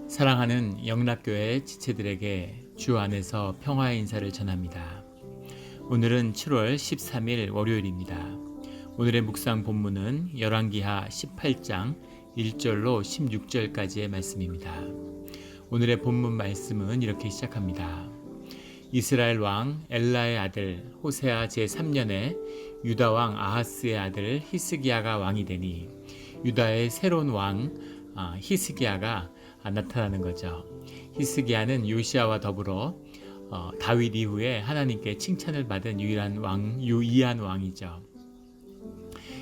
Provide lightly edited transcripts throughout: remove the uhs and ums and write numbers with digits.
사랑하는 영락교회 지체들에게 주 안에서 평화의 인사를 전합니다. 오늘은 7월 13일 월요일입니다. 오늘의 묵상 본문은 열왕기하 18장 1절로 16절까지의 말씀입니다. 오늘의 본문 말씀은 이렇게 시작합니다. 이스라엘 왕 엘라의 아들 호세아 제3년에 유다 왕 아하스의 아들 히스기야가 왕이 되니 유다의 새로운 왕 히스기야가 나타나는 거죠. 히스기야는 요시아와 더불어 다윗 이후에 하나님께 칭찬을 받은 유일한 왕이죠.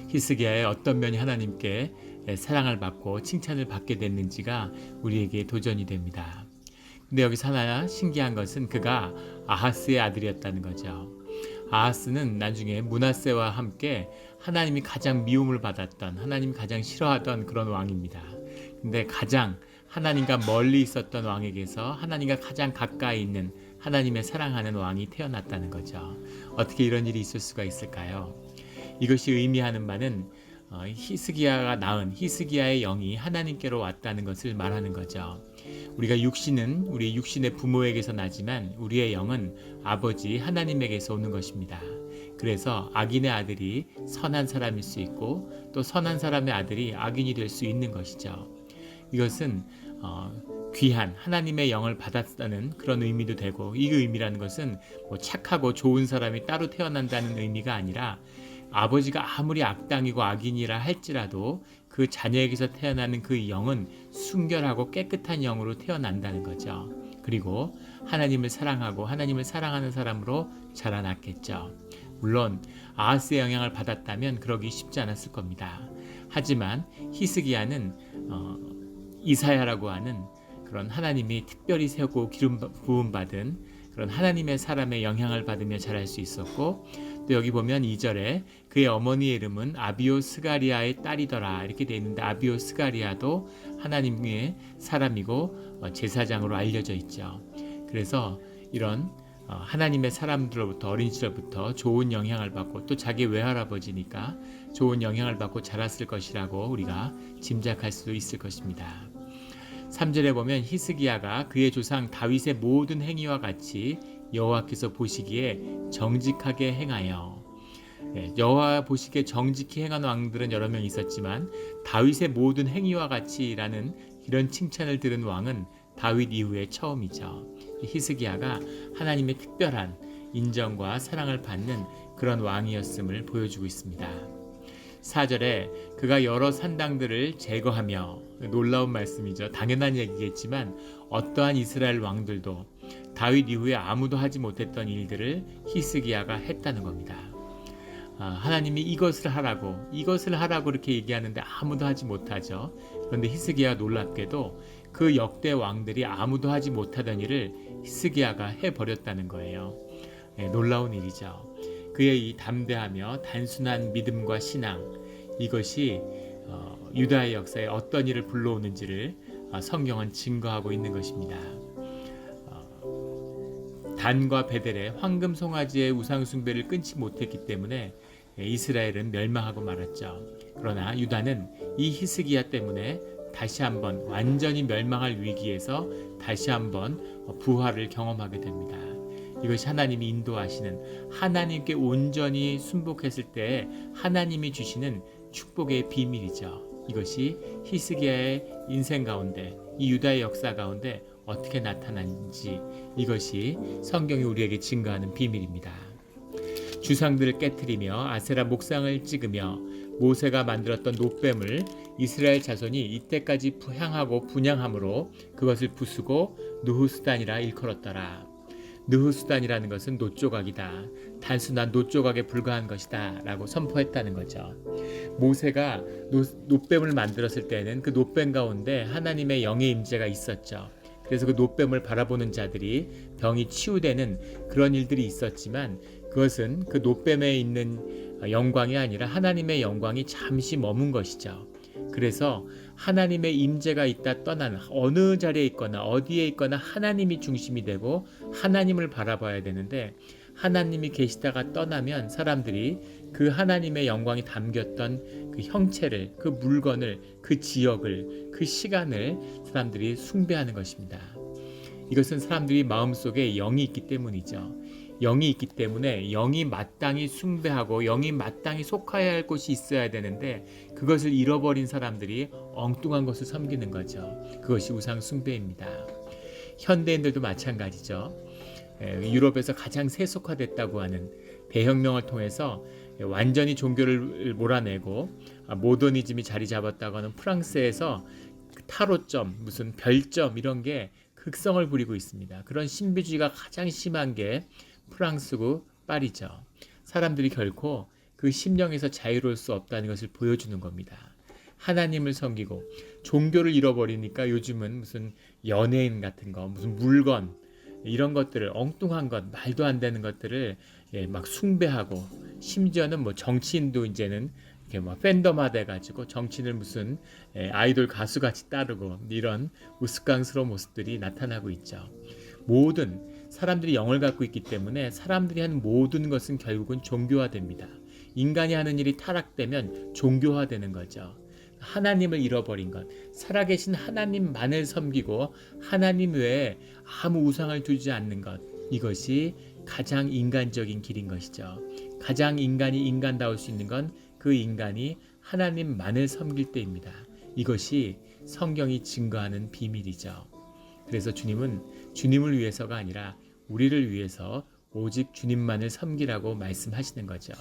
히스기야의 어떤 면이 하나님께 사랑을 받고 칭찬을 받게 됐는지가 우리에게 도전이 됩니다. 근데 여기서 하나 신기한 것은 그가 아하스의 아들이었다는 거죠. 아하스는 나중에 므낫세와 함께 하나님이 가장 미움을 받았던, 하나님이 가장 싫어하던 그런 왕입니다. 근데 가장 하나님과 멀리 있었던 왕에게서 하나님과 가장 가까이 있는 하나님의 사랑하는 왕이 태어났다는 거죠. 어떻게 이런 일이 있을 수가 있을까요? 이것이 의미하는 바는 히스기야가 낳은 히스기야의 영이 하나님께로 왔다는 것을 말하는 거죠. 우리가 육신은 우리 육신의 부모에게서 나지만 우리의 영은 아버지 하나님에게서 오는 것입니다. 그래서 악인의 아들이 선한 사람일 수 있고 또 선한 사람의 아들이 악인이 될 수 있는 것이죠. 이것은 귀한 하나님의 영을 받았다는 그런 의미도 되고, 이 의미라는 것은 착하고 좋은 사람이 따로 태어난다는 의미가 아니라 아버지가 아무리 악당이고 악인이라 할지라도 그 자녀에게서 태어나는 그 영은 순결하고 깨끗한 영으로 태어난다는 거죠. 그리고 하나님을 사랑하고 하나님을 사랑하는 사람으로 자라났겠죠. 물론 아하스의 영향을 받았다면 그러기 쉽지 않았을 겁니다. 하지만 히스기야는 이사야라고 하는 그런 하나님이 특별히 세우고 기름 부음 받은 그런 하나님의 사람의 영향을 받으며 자랄 수 있었고, 또 여기 보면 2절에 그의 어머니의 이름은 아비오 스가리아의 딸이더라 이렇게 되어 있는데, 아비오 스가리아도 하나님의 사람이고 제사장으로 알려져 있죠. 그래서 이런 하나님의 사람들로부터 어린 시절부터 좋은 영향을 받고 또 자기 외할아버지니까 좋은 영향을 받고 자랐을 것이라고 우리가 짐작할 수도 있을 것입니다. 3절에 보면 히스기야가 그의 조상 다윗의 모든 행위와 같이 여호와께서 보시기에 정직하게 행하여, 여호와 보시기에 정직히 행한 왕들은 여러 명 있었지만 다윗의 모든 행위와 같이라는 이런 칭찬을 들은 왕은 다윗 이후에 처음이죠. 히스기야가 하나님의 특별한 인정과 사랑을 받는 그런 왕이었음을 보여주고 있습니다. 4절에 그가 여러 산당들을 제거하며, 놀라운 말씀이죠. 당연한 얘기겠지만 어떠한 이스라엘 왕들도 다윗 이후에 아무도 하지 못했던 일들을 히스기야가 했다는 겁니다. 하나님이 이것을 하라고 이렇게 얘기하는데 아무도 하지 못하죠. 그런데 히스기야가 놀랍게도 그 역대 왕들이 아무도 하지 못하던 일을 히스기야가 해버렸다는 거예요. 놀라운 일이죠. 그의 이 담대하며 단순한 믿음과 신앙, 이것이 유다의 역사에 어떤 일을 불러오는지를 성경은 증거하고 있는 것입니다. 단과 베델의 황금 송아지의 우상 숭배를 끊지 못했기 때문에 이스라엘은 멸망하고 말았죠. 그러나 유다는 이 히스기야 때문에 다시 한번 완전히 멸망할 위기에서 다시 한번 부활을 경험하게 됩니다. 이것이 하나님이 인도하시는, 하나님께 온전히 순복했을 때 하나님이 주시는 축복의 비밀이죠. 이것이 히스기야의 인생 가운데, 이 유다의 역사 가운데 어떻게 나타나는지, 이것이 성경이 우리에게 증거하는 비밀입니다. 주상들을 깨트리며 아세라 목상을 찍으며 모세가 만들었던 놋뱀을 이스라엘 자손이 이때까지 향하고 분향함으로 그것을 부수고 느후스단이라 일컬었더라. 느후스단이라는 것은 놋조각이다, 단순한 놋조각에 불과한 것이다 라고 선포했다는 거죠. 모세가 놋뱀을 만들었을 때는 그 놋뱀 가운데 하나님의 영의 임재가 있었죠. 그래서 그 놋뱀을 바라보는 자들이 병이 치유되는 그런 일들이 있었지만, 그것은 그 놋뱀에 있는 영광이 아니라 하나님의 영광이 잠시 머문 것이죠. 그래서 하나님의 임재가 있다 떠나는, 어느 자리에 있거나 어디에 있거나 하나님이 중심이 되고 하나님을 바라봐야 되는데, 하나님이 계시다가 떠나면 사람들이 그 하나님의 영광이 담겼던 그 형체를, 그 물건을, 그 지역을, 그 시간을 사람들이 숭배하는 것입니다. 이것은 사람들이 마음속에 영이 있기 때문이죠. 영이 있기 때문에 영이 마땅히 숭배하고 영이 마땅히 속하여야 할 곳이 있어야 되는데 그것을 잃어버린 사람들이 엉뚱한 것을 섬기는 거죠. 그것이 우상 숭배입니다. 현대인들도 마찬가지죠. 유럽에서 가장 세속화됐다고 하는 대혁명을 통해서 완전히 종교를 몰아내고 모더니즘이 자리 잡았다고 하는 프랑스에서 타로점, 무슨 별점 이런 게 극성을 부리고 있습니다. 그런 신비주의가 가장 심한 게 프랑스고 파리죠. 사람들이 결코 그 심령에서 자유로울 수 없다는 것을 보여주는 겁니다. 하나님을 섬기고 종교를 잃어버리니까 요즘은 무슨 연예인 같은 거, 무슨 물건 이런 것들을 엉뚱한 것, 말도 안 되는 것들을 막 숭배하고 심지어는 뭐 정치인도 이제는 이렇게 막 팬덤화 돼가지고 정치인을 무슨 아이돌 가수같이 따르고 이런 우스꽝스러운 모습들이 나타나고 있죠. 모든 사람들이 영을 갖고 있기 때문에 사람들이 하는 모든 것은 결국은 종교화됩니다. 인간이 하는 일이 타락되면 종교화되는 거죠. 하나님을 잃어버린 것, 살아계신 하나님만을 섬기고 하나님 외에 아무 우상을 두지 않는 것, 이것이 가장 인간적인 길인 것이죠. 가장 인간이 인간다울 수 있는 건 그 인간이 하나님만을 섬길 때입니다. 이것이 성경이 증거하는 비밀이죠. 그래서 주님은 주님을 위해서가 아니라 우리를 위해서 오직 주님만을 섬기라고 말씀하시는 거죠.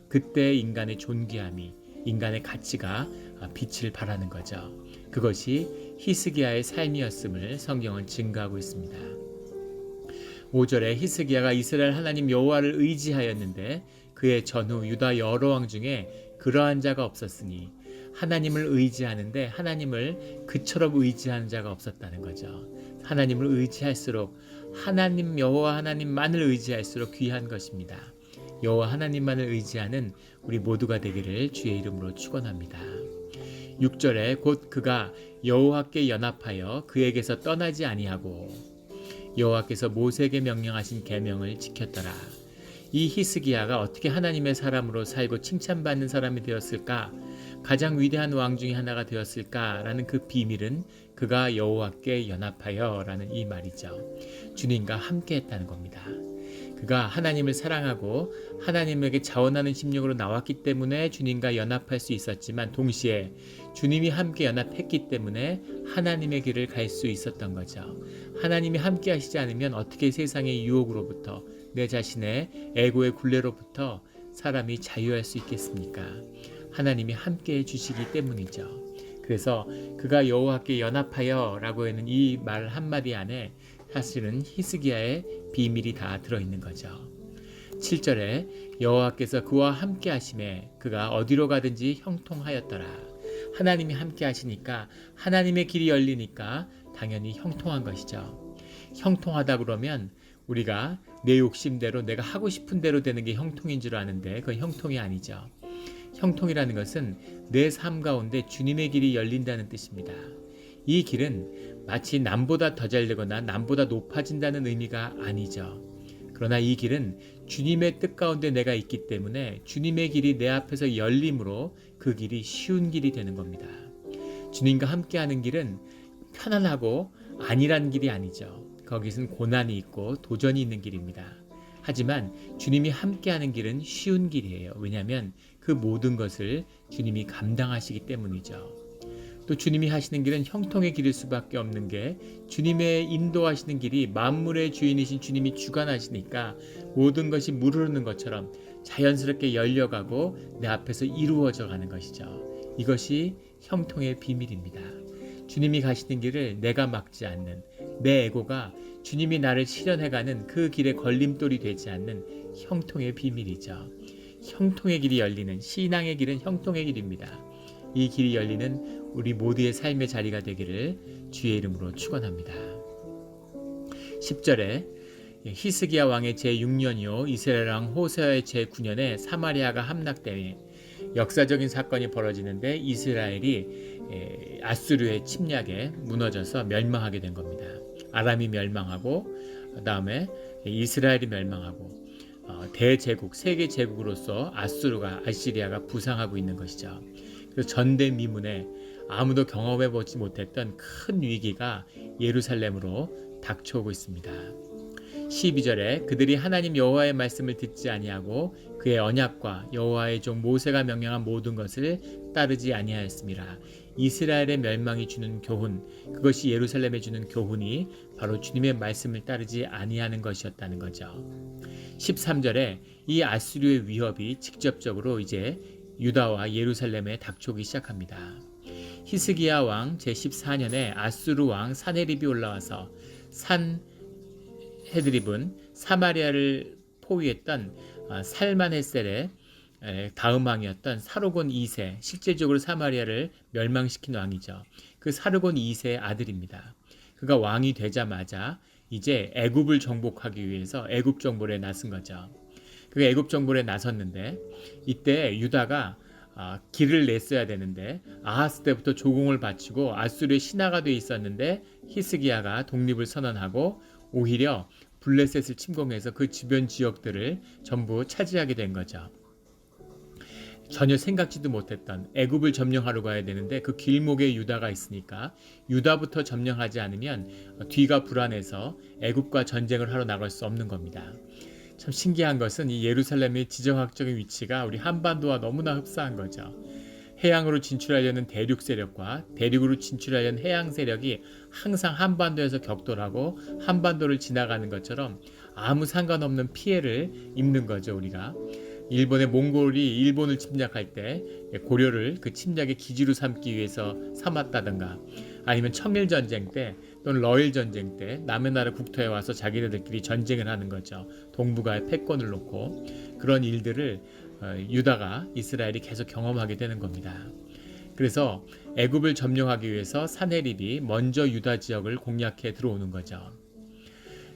그때 인간의 존귀함이, 인간의 가치가 빛을 발하는 거죠. 그것이 히스기야의 삶이었음을 성경은 증거하고 있습니다. 5절에 히스기야가 이스라엘 하나님 여호와를 의지하였는데 그의 전후 유다 여러 왕 중에 그러한 자가 없었으니 하나님을 의지하는데 하나님을 그처럼 의지하는 자가 없었다는 거죠. 하나님을 의지할수록 하나님 여호와 하나님만을 의지할수록 귀한 것입니다. 여호와 하나님만을 의지하는 우리 모두가 되기를 주의 이름으로 축원합니다. 6절에 곧 그가 여호와께 연합하여 그에게서 떠나지 아니하고 여호와께서 모세에게 명령하신 계명을 지켰더라. 이 히스기야가 어떻게 하나님의 사람으로 살고 칭찬받는 사람이 되었을까? 가장 위대한 왕 중에 하나가 되었을까라는 그 비밀은 그가 여호와께 연합하여라는 이 말이죠. 주님과 함께 했다는 겁니다. 그가 하나님을 사랑하고 하나님에게 자원하는 심령으로 나왔기 때문에 주님과 연합할 수 있었지만 동시에 주님이 함께 연합했기 때문에 하나님의 길을 갈 수 있었던 거죠. 하나님이 함께 하시지 않으면 어떻게 세상의 유혹으로부터 내 자신의 에고의 굴레로부터 사람이 자유할 수 있겠습니까? 하나님이 함께 해주시기 때문이죠. 그래서 그가 여호와께 연합하여 라고 하는 이 말 한마디 안에 사실은 히스기야의 비밀이 다 들어있는 거죠. 7절에 여호와께서 그와 함께 하심에 그가 어디로 가든지 형통하였더라. 하나님이 함께 하시니까 하나님의 길이 열리니까 당연히 형통한 것이죠. 형통하다 그러면 우리가 내 욕심대로 내가 하고 싶은 대로 되는 게 형통인 줄 아는데 그건 형통이 아니죠. 형통이라는 것은 내 삶 가운데 주님의 길이 열린다는 뜻입니다. 이 길은 마치 남보다 더 잘 되거나 남보다 높아진다는 의미가 아니죠. 그러나 이 길은 주님의 뜻 가운데 내가 있기 때문에 주님의 길이 내 앞에서 열림으로 그 길이 쉬운 길이 되는 겁니다. 주님과 함께하는 길은 편안하고 안일한 길이 아니죠. 거기선 고난이 있고 도전이 있는 길입니다. 하지만 주님이 함께하는 길은 쉬운 길이에요. 왜냐하면 그 모든 것을 주님이 감당하시기 때문이죠. 또 주님이 하시는 길은 형통의 길일 수밖에 없는 게 주님의 인도하시는 길이 만물의 주인이신 주님이 주관하시니까 모든 것이 물 흐르는 것처럼 자연스럽게 열려가고 내 앞에서 이루어져 가는 것이죠. 이것이 형통의 비밀입니다. 주님이 가시는 길을 내가 막지 않는 내 에고가 주님이 나를 실현해가는 그 길에 걸림돌이 되지 않는 형통의 비밀이죠. 형통의 길이 열리는 신앙의 길은 형통의 길입니다. 이 길이 열리는 우리 모두의 삶의 자리가 되기를 주의 이름으로 축원합니다. 10절에 히스기야 왕의 제6년이요 이스라엘 왕 호세아의 제9년에 사마리아가 함락되매 역사적인 사건이 벌어지는데 이스라엘이 아수르의 침략에 무너져서 멸망하게 된 겁니다. 아람이 멸망하고 그다음에 이스라엘이 멸망하고 대제국, 세계 제국으로서 아시리아가 부상하고 있는 것이죠. 그래서 전대미문에 아무도 경험해보지 못했던 큰 위기가 예루살렘으로 닥쳐오고 있습니다. 12절에 그들이 하나님 여호와의 말씀을 듣지 아니하고 그의 언약과 여호와의 종 모세가 명령한 모든 것을 따르지 아니하였습니다. 이스라엘의 멸망이 주는 교훈, 그것이 예루살렘에 주는 교훈이 바로 주님의 말씀을 따르지 아니하는 것이었다는 거죠. 13절에 이 아수르의 위협이 직접적으로 이제 유다와 예루살렘에 닥쳐오기 시작합니다. 히스기야 왕 제14년에 아수르 왕 사네립이 올라와서 산헤드립은 사마리아를 포위했던 살만헤셀의 다음 왕이었던 사르곤 2세, 실제적으로 사마리아를 멸망시킨 왕이죠. 그 사르곤 2세의 아들입니다. 그가 왕이 되자마자 이제 애굽을 정복하기 위해서 애굽 정복에 나선 거죠. 그가 애굽 정복에 나섰는데 이때 유다가 길을 냈어야 되는데 아하스 때부터 조공을 바치고 아수르의 신하가 돼 있었는데 히스기야가 독립을 선언하고 오히려 블레셋을 침공해서 그 주변 지역들을 전부 차지하게 된 거죠. 전혀 생각지도 못했던 애굽을 점령하러 가야 되는데 그 길목에 유다가 있으니까 유다부터 점령하지 않으면 뒤가 불안해서 애굽과 전쟁을 하러 나갈 수 없는 겁니다. 참 신기한 것은 이 예루살렘의 지정학적인 위치가 우리 한반도와 너무나 흡사한 거죠. 해양으로 진출하려는 대륙 세력과 대륙으로 진출하려는 해양 세력이 항상 한반도에서 격돌하고 한반도를 지나가는 것처럼 아무 상관없는 피해를 입는 거죠. 우리가 일본의 몽골이 일본을 침략할 때 고려를 그 침략의 기지로 삼기 위해서 삼았다든가 아니면 청일전쟁 때 또는 러일전쟁 때 남의 나라 국토에 와서 자기네들끼리 전쟁을 하는 거죠. 동북아에 패권을 놓고 그런 일들을 유다가 이스라엘이 계속 경험하게 되는 겁니다. 그래서 애굽을 점령하기 위해서 사네립이 먼저 유다 지역을 공략해 들어오는 거죠.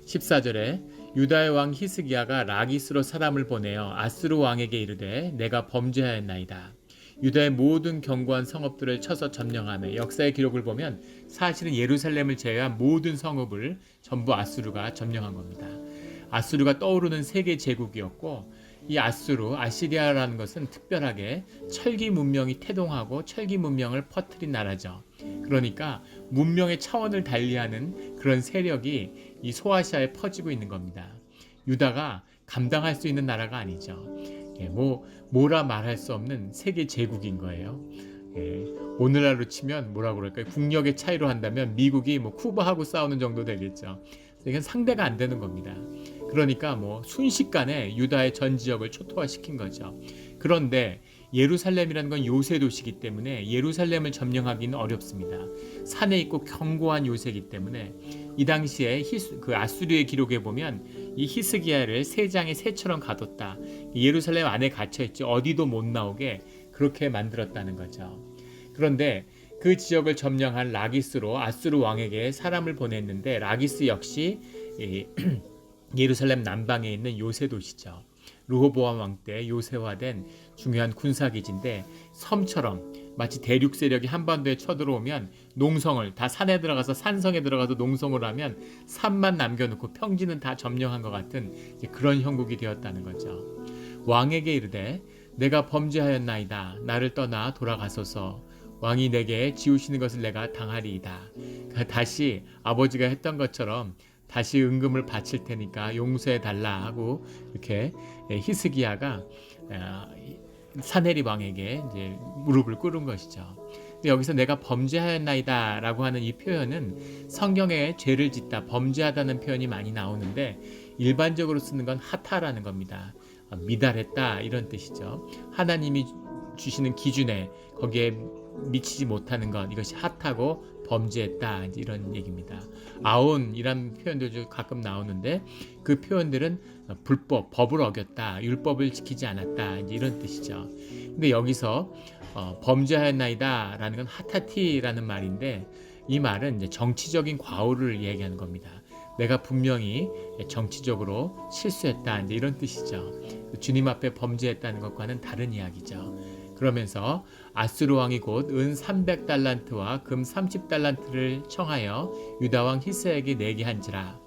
14절에 유다의 왕 히스기야가 라기스로 사람을 보내어 아스루 왕에게 이르되 내가 범죄하였나이다. 유다의 모든 견고한 성읍들을 쳐서 점령하며 역사의 기록을 보면 사실은 예루살렘을 제외한 모든 성읍을 전부 아수르가 점령한 겁니다. 아수르가 떠오르는 세계 제국이었고 이 아시리아라는 것은 특별하게 철기 문명이 태동하고 철기 문명을 퍼뜨린 나라죠. 그러니까 문명의 차원을 달리하는 그런 세력이 이 소아시아에 퍼지고 있는 겁니다. 유다가 감당할 수 있는 나라가 아니죠. 뭐라 말할 수 없는 세계 제국인 거예요. 오늘날로 치면 뭐라고 그럴까요? 국력의 차이로 한다면 미국이 쿠바하고 싸우는 정도 되겠죠. 이건 상대가 안 되는 겁니다. 그러니까 순식간에 유다의 전 지역을 초토화시킨 거죠. 그런데 예루살렘이라는 건 요새 도시이기 때문에 예루살렘을 점령하기는 어렵습니다. 산에 있고 견고한 요새이기 때문에 이 당시에 그 아수르의 기록에 보면 이 히스기야를 새장의 새처럼 가뒀다. 예루살렘 안에 갇혀있지 어디도 못 나오게 그렇게 만들었다는 거죠. 그런데 그 지역을 점령한 라기스로 아수르 왕에게 사람을 보냈는데 라기스 역시 예루살렘 남방에 있는 요새 도시죠. 르호보암 왕 때 요새화된 중요한 군사기지인데 섬처럼 마치 대륙 세력이 한반도에 쳐들어오면 농성을 다 산에 들어가서 산성에 들어가서 농성을 하면 산만 남겨놓고 평지는 다 점령한 것 같은 그런 형국이 되었다는 거죠. 왕에게 이르되 내가 범죄하였나이다. 나를 떠나 돌아가소서. 왕이 내게 지우시는 것을 내가 당하리이다. 다시 아버지가 했던 것처럼 다시 은금을 바칠 테니까 용서해 달라 하고 이렇게 히스기야가 사네립 왕에게 이제 무릎을 꿇은 것이죠. 여기서 내가 범죄하였나이다라고 하는 이 표현은 성경에 죄를 짓다, 범죄하다는 표현이 많이 나오는데 일반적으로 쓰는 건 하타라는 겁니다. 미달했다 이런 뜻이죠. 하나님이 주시는 기준에 거기에 미치지 못하는 것, 이것이 하타고 범죄했다 이런 얘기입니다. 아온이라는 표현도 가끔 나오는데 그 표현들은 불법, 법을 어겼다, 율법을 지키지 않았다 이런 뜻이죠. 근데 여기서 범죄하였나이다 라는 건 하타티라는 말인데 이 말은 이제 정치적인 과오를 얘기하는 겁니다. 내가 분명히 정치적으로 실수했다 이제 이런 뜻이죠. 주님 앞에 범죄했다는 것과는 다른 이야기죠. 그러면서 아수르 왕이 곧 은 300달란트와 금 30달란트를 청하여 유다 왕 히스에게 내게 한지라.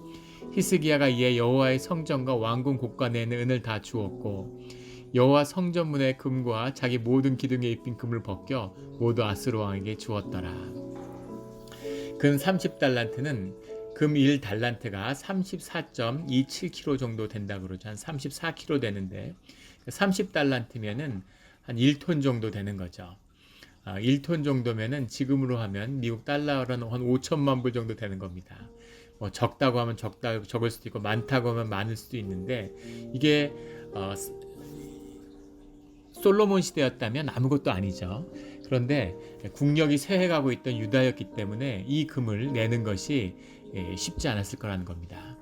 히스기야가 이에 여호와의 성전과 왕궁 곳간에 있는 은을 다 주었고 여호와 성전문의 금과 자기 모든 기둥에 입힌 금을 벗겨 모두 아스로 왕에게 주었더라. 금 30달란트는 금 1달란트가 34.27kg 정도 된다 그러죠. 한 34kg 되는데 30달란트면은 한 1톤 정도 되는 거죠. 1톤 정도면은 지금으로 하면 미국 달러로는 한 5천만 불 정도 되는 겁니다. 뭐 적다고 하면 적을 수도 있고 많다고 하면 많을 수도 있는데 이게 솔로몬 시대였다면 아무것도 아니죠. 그런데 국력이 쇠해가고 있던 유다였기 때문에 이 금을 내는 것이 쉽지 않았을 거라는 겁니다.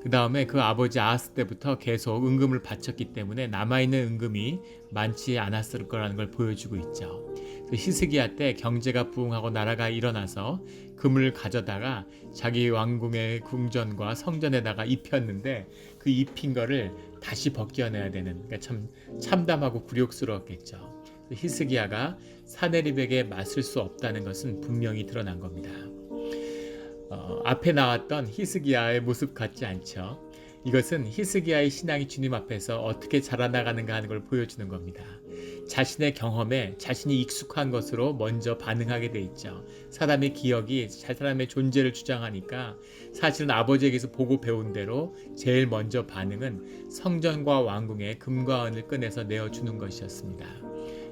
그 다음에 그 아버지 아하스 때부터 계속 은금을 바쳤기 때문에 남아있는 은금이 많지 않았을 거라는 걸 보여주고 있죠. 히스기야 때 경제가 부흥하고 나라가 일어나서 금을 가져다가 자기 왕궁의 궁전과 성전에다가 입혔는데 그 입힌 거를 다시 벗겨내야 되는, 그러니까 참 참담하고 굴욕스러웠겠죠. 히스기야가 사네립에게 맞설 수 없다는 것은 분명히 드러난 겁니다. 앞에 나왔던 히스기야의 모습 같지 않죠? 이것은 히스기야의 신앙이 주님 앞에서 어떻게 자라나가는가 하는 걸 보여주는 겁니다. 자신의 경험에 자신이 익숙한 것으로 먼저 반응하게 돼 있죠. 사람의 기억이 사람의 존재를 주장하니까 사실은 아버지에게서 보고 배운 대로 제일 먼저 반응은 성전과 왕궁의 금과 은을 꺼내서 내어주는 것이었습니다.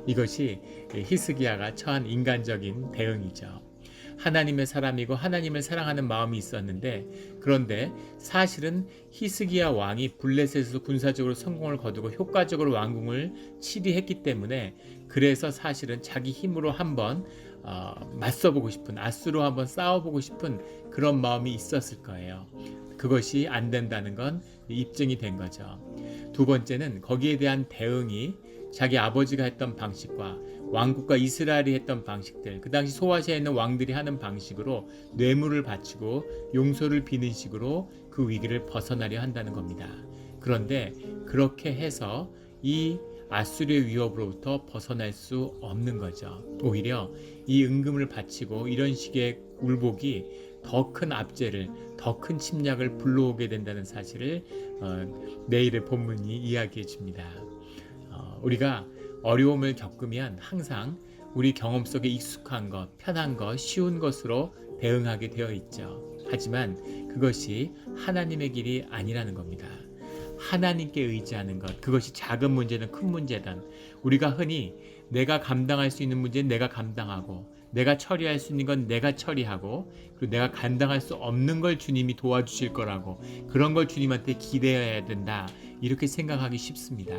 이것이 히스기야가 처한 인간적인 대응이죠. 하나님의 사람이고 하나님을 사랑하는 마음이 있었는데, 그런데 사실은 히스기야 왕이 블레셋에서 군사적으로 성공을 거두고 효과적으로 왕궁을 치리했기 때문에, 그래서 사실은 자기 힘으로 한번 맞서보고 싶은, 아수로 한번 싸워보고 싶은 그런 마음이 있었을 거예요. 그것이 안 된다는 건 입증이 된 거죠. 두 번째는 거기에 대한 대응이 자기 아버지가 했던 방식과 왕국과 이스라엘이 했던 방식들, 그 당시 소아시아에 있는 왕들이 하는 방식으로 뇌물을 바치고 용서를 비는 식으로 그 위기를 벗어나려 한다는 겁니다. 그런데 그렇게 해서 이 아수르의 위협으로부터 벗어날 수 없는 거죠. 오히려 이 은금을 바치고 이런 식의 굴복이 더 큰 압제를, 더 큰 침략을 불러오게 된다는 사실을 내일의 본문이 이야기해 줍니다. 우리가 어려움을 겪으면 항상 우리 경험 속에 익숙한 것, 편한 것, 쉬운 것으로 대응하게 되어 있죠. 하지만 그것이 하나님의 길이 아니라는 겁니다. 하나님께 의지하는 것, 그것이 작은 문제든 큰 문제든 우리가 흔히 내가 감당할 수 있는 문제는 내가 감당하고, 내가 처리할 수 있는 건 내가 처리하고, 그리고 내가 감당할 수 없는 걸 주님이 도와주실 거라고, 그런 걸 주님한테 기대해야 된다, 이렇게 생각하기 쉽습니다.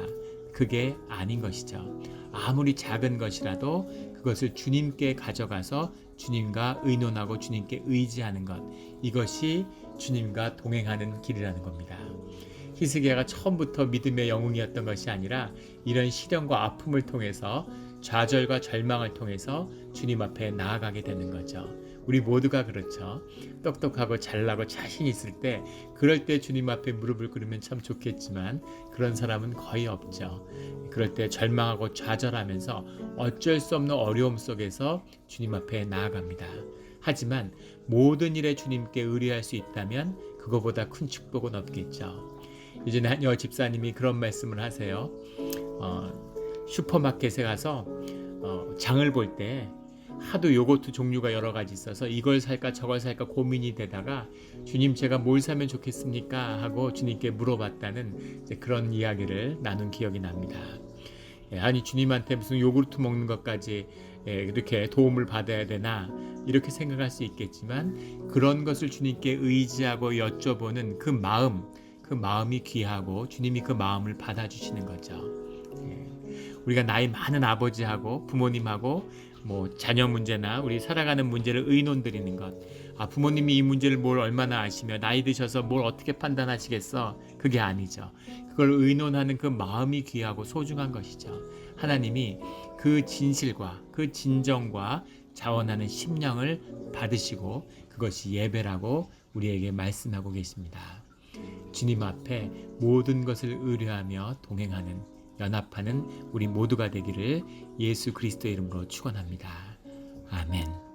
그게 아닌 것이죠. 아무리 작은 것이라도 그것을 주님께 가져가서 주님과 의논하고 주님께 의지하는 것, 이것이 주님과 동행하는 길이라는 겁니다. 히스기야가 처음부터 믿음의 영웅이었던 것이 아니라 이런 시련과 아픔을 통해서, 좌절과 절망을 통해서 주님 앞에 나아가게 되는 거죠. 우리 모두가 그렇죠. 똑똑하고 잘나고 자신 있을 때, 그럴 때 주님 앞에 무릎을 꿇으면 참 좋겠지만 그런 사람은 거의 없죠. 그럴 때 절망하고 좌절하면서 어쩔 수 없는 어려움 속에서 주님 앞에 나아갑니다. 하지만 모든 일에 주님께 의뢰할 수 있다면 그거보다 큰 축복은 없겠죠. 예전에 한 여집사님이 그런 말씀을 하세요. 슈퍼마켓에 가서 장을 볼 때 하도 요거트 종류가 여러 가지 있어서 이걸 살까 저걸 살까 고민이 되다가, 주님 제가 뭘 사면 좋겠습니까? 하고 주님께 물어봤다는 그런 이야기를 나눈 기억이 납니다. 아니 주님한테 무슨 요구르트 먹는 것까지 이렇게 도움을 받아야 되나, 이렇게 생각할 수 있겠지만 그런 것을 주님께 의지하고 여쭤보는 그 마음이 귀하고 주님이 그 마음을 받아주시는 거죠. 우리가 나이 많은 아버지하고 부모님하고 자녀 문제나 우리 살아가는 문제를 의논드리는 것, 부모님이 이 문제를 뭘 얼마나 아시며 나이 드셔서 뭘 어떻게 판단하시겠어, 그게 아니죠. 그걸 의논하는 그 마음이 귀하고 소중한 것이죠. 하나님이 그 진실과 그 진정과 자원하는 심령을 받으시고 그것이 예배라고 우리에게 말씀하고 계십니다. 주님 앞에 모든 것을 의뢰하며 동행하는, 연합하는 우리 모두가 되기를 예수 그리스도의 이름으로 축원합니다. 아멘.